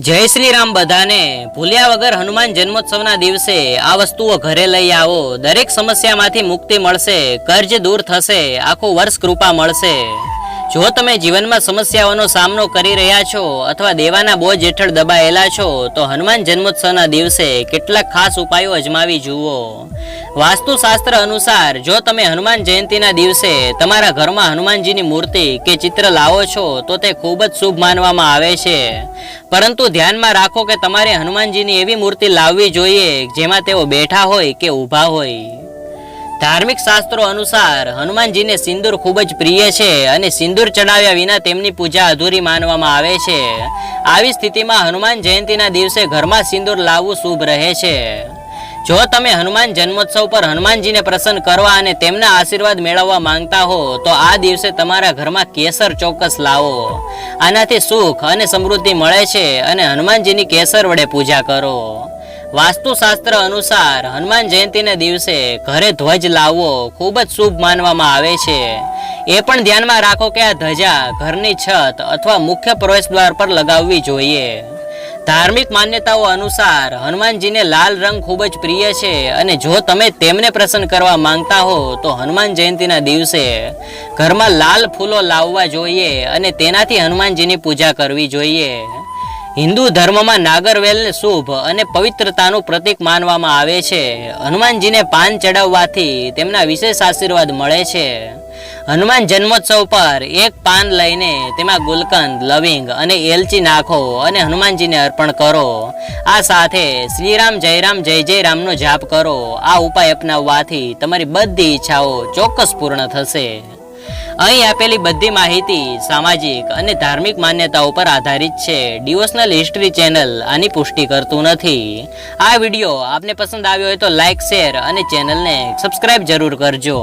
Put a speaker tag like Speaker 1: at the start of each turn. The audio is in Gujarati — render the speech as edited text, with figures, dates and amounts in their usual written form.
Speaker 1: જય શ્રી રામ બધાને ભૂલ્યા વગર હનુમાન જન્મોત્સવના દિવસે આ વસ્તુઓ ઘરે લઈ આવો. દરેક સમસ્યામાંથી મુક્તિ મળશે, કર્જ દૂર થશે, આખું વર્ષ કૃપા મળશે. જો તમે જીવનમાં સમસ્યાઓનો સામનો કરી રહ્યા છો અથવા દેવાના બોજ હેઠળ દબાયેલા છો તો હનુમાન જન્મોત્સવના દિવસે કેટલાક ખાસ ઉપાયો અજમાવી જુઓ. વાસ્તુશાસ્ત્ર અનુસાર જો તમે હનુમાન જયંતિના દિવસે તમારા ઘરમાં હનુમાનજીની મૂર્તિ કે ચિત્ર લાવો છો તો તે ખૂબ જ શુભ માનવામાં આવે છે. પરંતુ ધ્યાનમાં રાખો કે તમારે હનુમાનજીની એવી મૂર્તિ લાવવી જોઈએ જેમાં તેઓ બેઠા હોય કે ઊભા હોય. ધાર્મિક શાસ્ત્રો અનુસાર હનુમાનજીને સિંદૂર ખૂબ જ પ્રિય છે અને સિંદૂર ચડાવ્યા વિના તેમની પૂજા અધૂરી માનવામાં આવે છે. આવી સ્થિતિમાં હનુમાન જયંતિના દિવસે ઘરમાં સિંદૂર લાવવું શુભ રહે છે. જો તમે હનુમાન જન્મોત્સવ પર હનુમાનજીને પ્રસન્ન કરવા અને તેમના આશીર્વાદ મેળવવા માંગતા હો તો આ દિવસે તમારા ઘરમાં કેસર ચોક્કસ લાવો. આનાથી સુખ અને સમૃદ્ધિ મળે છે અને હનુમાનજીની કેસર વડે પૂજા કરો. વાસ્તુશાસ્ત્ર અનુસાર હનુમાન જયંતિના દિવસે ઘરે ધ્વજ લાવવો ખૂબ જ શુભ માનવામાં આવે છે. એ પણ ધ્યાનમાં રાખો કે આ ધજા ઘરની છત અથવા મુખ્ય પ્રવેશદ્વાર પર લગાવવી જોઈએ. ધાર્મિક માન્યતાઓ અનુસાર હનુમાનજીને લાલ રંગ ખૂબ જ પ્રિય છે અને જો તમે તેમને પ્રસન્ન કરવા માંગતા હો તો હનુમાન જયંતિના દિવસે ઘરમાં લાલ ફૂલો લાવવા જોઈએ અને તેનાથી હનુમાનજીની પૂજા કરવી જોઈએ. હિન્દુ ધર્મમાં નાગરવેલને શુભ અને પવિત્રતાનું પ્રતીક માનવામાં આવે છે. હનુમાનજીને પાન ચડાવવાથી તેમના વિશેષ આશીર્વાદ મળે છે. હનુમાન જન્મોત્સવ પર એક પાન લઈને તેમાં ગુલકંદ, લવિંગ અને એલચી નાખો અને હનુમાનજીને અર્પણ કરો. આ સાથે શ્રીરામ જય જય રામનો જાપ કરો. આ ઉપાય અપનાવવાથી તમારી બધી ઈચ્છાઓ ચોક્કસ પૂર્ણ થશે. અહીં આપેલી બધી માહિતી સામાજિક અને ધાર્મિક માન્યતાઓ પર આધારિત છે. ડિવોશનલ હિસ્ટ્રી ચેનલ આની પુષ્ટિ કરતું નથી. આ વિડીયો આપને પસંદ આવ્યો હોય તો લાઈક, શેર અને ચેનલને સબસ્ક્રાઇબ જરૂર કરજો.